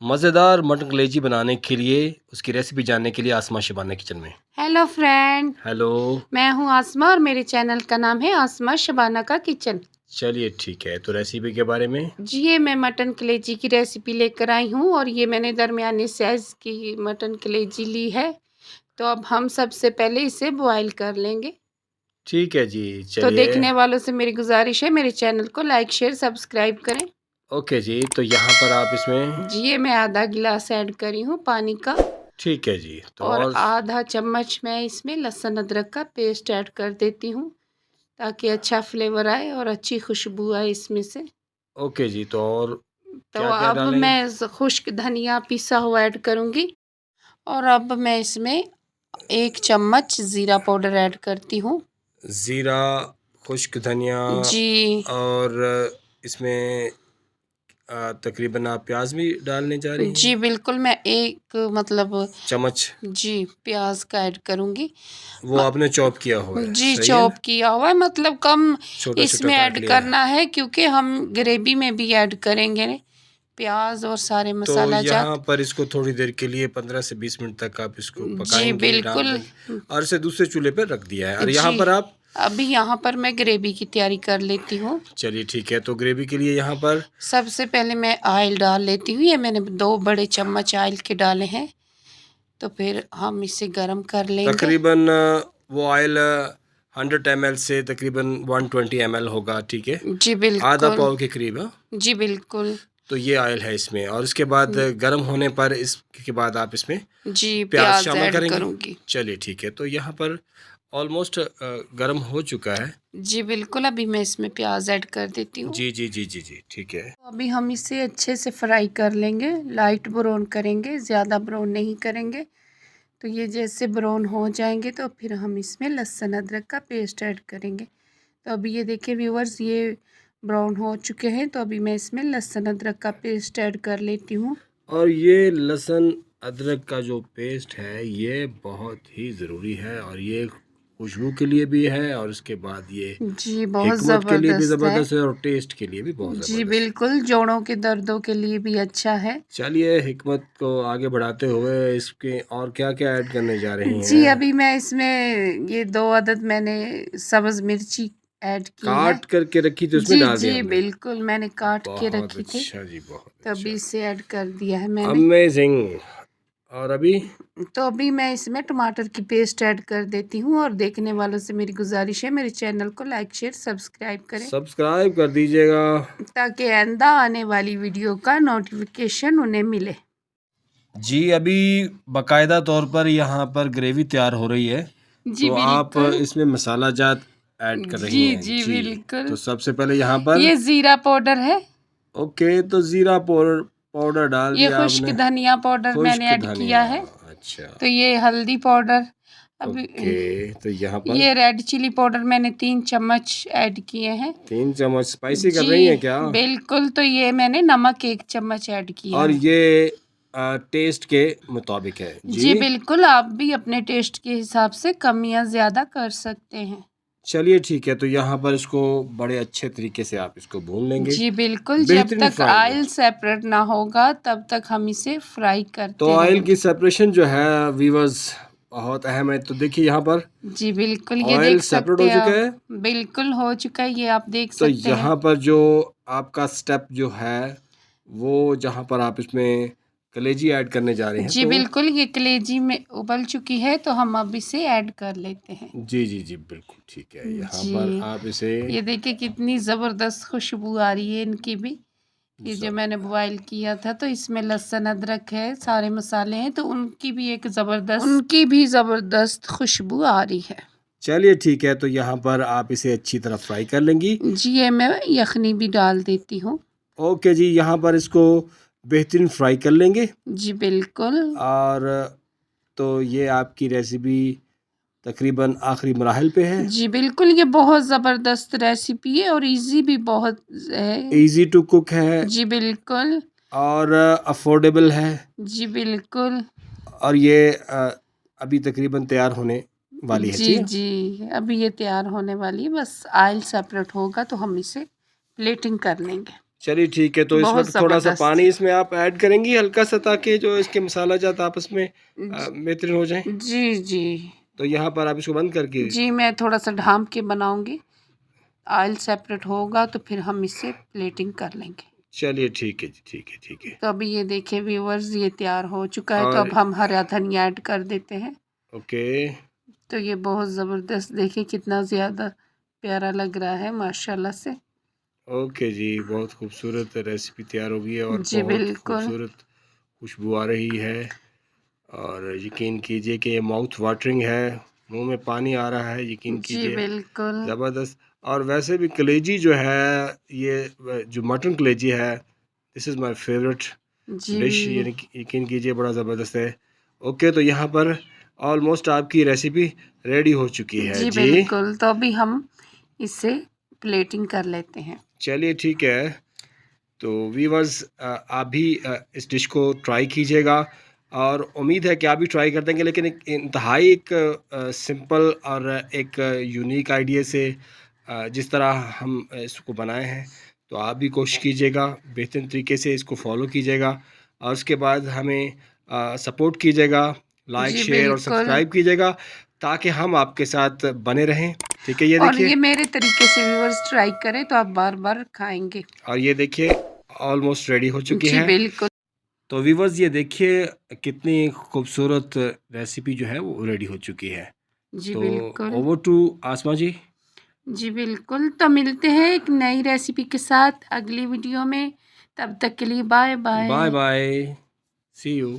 मज़ेदार मटन कलेजी बनाने के लिए उसकी रेसिपी जानने के लिए आसमा शबाना किचन में। Hello friend, hello. मैं हूँ आसमा और मेरे चैनल का नाम है आसमा शबाना का किचन। चलिए ठीक है, तो रेसिपी के बारे में। जी, ये मैं मटन कलेजी की रेसिपी लेकर आई हूँ और ये मैंने दरमियाने साइज़ की मटन कलेजी ली है। तो अब हम सबसे पहले इसे बॉईल कर लेंगे। ठीक है जी, तो चलिए। देखने वालों से मेरी गुजारिश है, मेरे चैनल को लाइक शेयर सब्सक्राइब करें। ओके जी, तो यहाँ पर आप इसमें। जी, ये मैं आधा गिलास ऐड करी हूँ पानी का ठीक है जी, तो और और। आधा चम्मच मैं इसमें लहसुन अदरक का पेस्ट ऐड कर देती हूँ, ताकि अच्छा फ्लेवर आए और अच्छी खुशबू आए इसमें से। ओके जी, तो और तो क्या क्या अब डालें? मैं खुश्क धनिया पिसा हुआ ऐड करूँगी और अब मैं इसमें 1 चम्मच ज़ीरा पाउडर ऐड करती हूँ। ज़ीरा, खुश्क धनिया। जी, और इसमें तकरीबन आप प्याज भी डालने जा रही जी हैं? बिल्कुल, मैं एक मतलब चम्मच। जी, प्याज़ का ऐड करूँगी। वो म आपने चॉप किया हुआ है, जी, सही है ना? चॉप किया हुआ है, मतलब कम छोटा छोटा इसमें काट ऐड लिया है। करना है क्योंकि हम ग्रेवी में भी ऐड करेंगे प्याज़ और सारे तो मसाला यहाँ जात। पर इसको थोड़ी देर के लिए 15 से 20 मिनट तक आप इसको जी, पकाएंगे, डाल बिल्कुल। देंगे। और इसे दूसरे चूल्हे पर रख दिया है, और यहाँ जी, पर आप। अभी यहाँ पर मैं ग्रेवी की तैयारी कर लेती हूँ। चलिए ठीक है, तो ग्रेवी के लिए यहाँ पर। सबसे पहले मैं ऑयल डाल लेती हूँ, ये मैंने 2 बड़े चम्मच ऑयल के डाले हैं, तो फिर हम इसे गरम कर लेंगे। तकरीबन वो ऑयल 100 ml से तकरीबन 120 ml होगा, ठीक है। जी, आधा बिल्कुल। पाव के करीब, हाँ। जी, बिल्कुल। तो ये ऑयल है इसमें, और इसके बाद गर्म होने पर इसके बाद आप इसमें जी, प्याज प्याज़ शामिल ऐड करेंगे। करूँगी। चलिए ठीक है, तो यहाँ पर ऑलमोस्ट गर्म हो चुका है। जी, बिल्कुल, अभी मैं इसमें प्याज़ ऐड कर देती हूँ। जी जी जी जी जी, ठीक है। तो अभी हम इसे अच्छे से फ्राई कर लेंगे, लाइट ब्राउन करेंगे, ज़्यादा ब्राउन नहीं करेंगे। तो ये जैसे ब्राउन हो जाएंगे तो फिर हम इसमें लहसुन अदरक का पेस्ट ऐड करेंगे। तो अभी ये देखिए व्यूअर्स, ये ब्राउन हो चुके हैं, तो अभी मैं इसमें लहसुन अदरक का पेस्ट ऐड कर लेती हूँ। और ये लहसुन अदरक का जो पेस्ट है ये बहुत ही ज़रूरी है, और ये खुशबू के लिए भी है, और उसके बाद ये जी, बहुत हिकमत के लिए भी ज़बरदस्त है। ज़बरदस्त है, और टेस्ट के लिए भी बहुत जी, ज़बरदस्त है। बिल्कुल, जोड़ों के दर्दों के लिए भी अच्छा है। चलिए, हिकमत को आगे बढ़ाते हुए इसके और क्या क्या ऐड करने जा रही जी, हैं? अभी मैं इसमें ये 2 अदद मैंने सब्ज़ मिर्ची ऐड की है। काट करके रखी थी, उसमें जी, डाल दिया जी, हमने। बिल्कुल, मैंने काट के बहुत रखी थी, अच्छा जी, बहुत तभी अच्छा। इसे ऐड कर दिया है मैंने। अमेजिंग। और अभी। तो अभी मैं इसमें टमाटर की पेस्ट ऐड कर देती हूँ और देखने वालों से मेरी गुजारिश है, मेरे चैनल को लाइक शेयर सब्सक्राइब करें, सब्सक्राइब कर दीजिएगा। ताकि आइंदा आने वाली वीडियो का नोटिफिकेशन उन्हें मिले। जी, अभी बाकायदा तौर पर यहाँ पर ग्रेवी तैयार हो रही है, जी, तो आप बिल्कुल। इसमें मसाला जात ऐड कर जी, रही हैं जी, जी। बिल्कुल। तो सबसे पहले यहाँ पर। ये ज़ीरा पाउडर है, ओके, तो ज़ीरा पाउडर पाउडर डाल ये दिया खुश्क आपने। धनिया पाउडर मैंने खुश्क ऐड किया धनिया। है। अच्छा। तो ये हल्दी पाउडर, अभी ओके, तो यहाँ पर ये रेड चिली पाउडर मैंने 3 चम्मच ऐड किए हैं। 3 चम्मच स्पाइसी कर जी, रही हैं क्या? बिल्कुल, तो ये मैंने नमक 1 चम्मच ऐड किया और है। ये टेस्ट के मुताबिक है जी। जी, बिल्कुल, आप भी अपने टेस्ट के हिसाब से कम या ज़्यादा कर सकते हैं। चलिए ठीक है, तो यहाँ पर इसको बड़े अच्छे तरीके से आप इसको भून लेंगे। जी, बिल्कुल, जब बेहतरीन तक फ्राई में। ऑयल सेपरेट ना होगा तब तक हम इसे फ्राई तो करते ऑयल की रहेंगे। सेपरेशन जो है वीवर्स बहुत अहम है। तो देखिए यहाँ पर जी, बिल्कुल, ये ऑयल देख सेपरेट सकते हो हैं चुका आप। है। बिल्कुल हो चुका है, ये आप देख तो सकते हैं। यहाँ पर जो आपका स्टेप जो है, वो जहाँ पर आप इसमें कलेजी ऐड करने जा रहे हैं, जी, तो। बिल्कुल, ये कलेजी में उबल चुकी है, तो हम अब इसे ऐड कर लेते हैं। जी जी जी, बिल्कुल ठीक है। यहाँ पर जी, आप इसे। ये देखिए कितनी ज़बरदस्त खुशबू आ रही है इनकी भी। ये जो मैंने बॉयल किया था, तो इसमें लहसुन अदरक है, सारे मसाले हैं, तो उनकी भी ज़बरदस्त खुशबू आ रही है। चलिए ठीक है, तो यहाँ पर आप इसे अच्छी तरह फ्राई कर लेंगी। जी, ये मैं यखनी भी डाल देती हूँ। ओके जी, यहाँ पर इसको बेहतरीन फ्राई कर लेंगे। जी, बिल्कुल। और तो ये आपकी रेसिपी तकरीबन आखिरी मराहल पे है। जी, बिल्कुल, ये बहुत ज़बरदस्त रेसिपी है और इजी भी बहुत है। इजी टू कुक है, जी, बिल्कुल। और अफोर्डेबल है। जी, बिल्कुल। और ये अभी तकरीबन तैयार होने वाली है, जी, ठीक है। जी, अभी ये तैयार होने वाली है, बस ऑयल सेपरेट होगा तो हम इसे प्लेटिंग कर लेंगे। चलिए ठीक है, तो इस बहुत वक्त थोड़ा सा ज़बरदस्त। पानी इसमें आप ऐड करेंगी हल्का सा, ताकि जो इसके मसाला जात आपस में बेहतरीन हो जाए। जी जी तो यहाँ पर आप इसको बंद करके, जी, मैं थोड़ा सा ढाँप के बनाऊंगी। ऑयल सेपरेट होगा तो फिर हम इससे प्लेटिंग कर लेंगे। चलिए ठीक है जी, ठीक है, ठीक है। तो अभी ये देखिए व्यूअर्स, ये तैयार हो चुका है। तो और अब हम हरा धनिया ऐड कर देते हैं। ओके, तो ये बहुत ज़बरदस्त, देखिए कितना ज़्यादा प्यारा लग रहा है माशाल्लाह से। ओके जी, बहुत खूबसूरत रेसिपी तैयार हो गई है और जी बहुत बिल्कुल। खूबसूरत खुशबू आ रही है। और यकीन कीजिए कि ये माउथ वाटरिंग है, मुंह में पानी आ रहा है, यकीन जी कीजिए, बिल्कुल। ज़बरदस्त। और वैसे भी कलेजी जो है, ये जो मटन कलेजी है, दिस इज़ माय फेवरेट जी डिश, यानी कि यकीन कीजिए बड़ा ज़बरदस्त है। ओके, तो यहाँ पर ऑलमोस्ट आपकी रेसिपी रेडी हो चुकी है जी जी। बिल्कुल। तो अभी हम इससे प्लेटिंग कर लेते हैं। चलिए ठीक है, तो वीवर्स आप भी इस डिश को ट्राई कीजिएगा, और उम्मीद है कि आप भी ट्राई कर देंगे, लेकिन एक इंतहाई एक सिंपल और एक यूनिक आइडिया से, जिस तरह हम इसको बनाए हैं, तो आप भी कोशिश कीजिएगा, बेहतरीन तरीके से इसको फॉलो कीजिएगा, और उसके बाद हमें सपोर्ट कीजिएगा, लाइक जी शेयर और बिल्कुल। सब्सक्राइब कीजिएगा, ताकि हम आपके साथ बने रहें। ठीक है, ये और देखिए, ये मेरे तरीके से व्यूअर्स ट्राई करें तो आप बार बार खाएंगे। और ये देखिए ऑलमोस्ट रेडी हो चुकी जी है। बिल्कुल। तो व्यूवर्स ये देखिए कितनी खूबसूरत रेसिपी जो है वो रेडी हो चुकी है। जी तो बिल्कुल। ओवर टू आसमा जी। जी बिल्कुल। तो मिलते हैं एक नई रेसिपी के साथ अगली वीडियो में। तब तक के लिए bye bye bye. Bye, see you.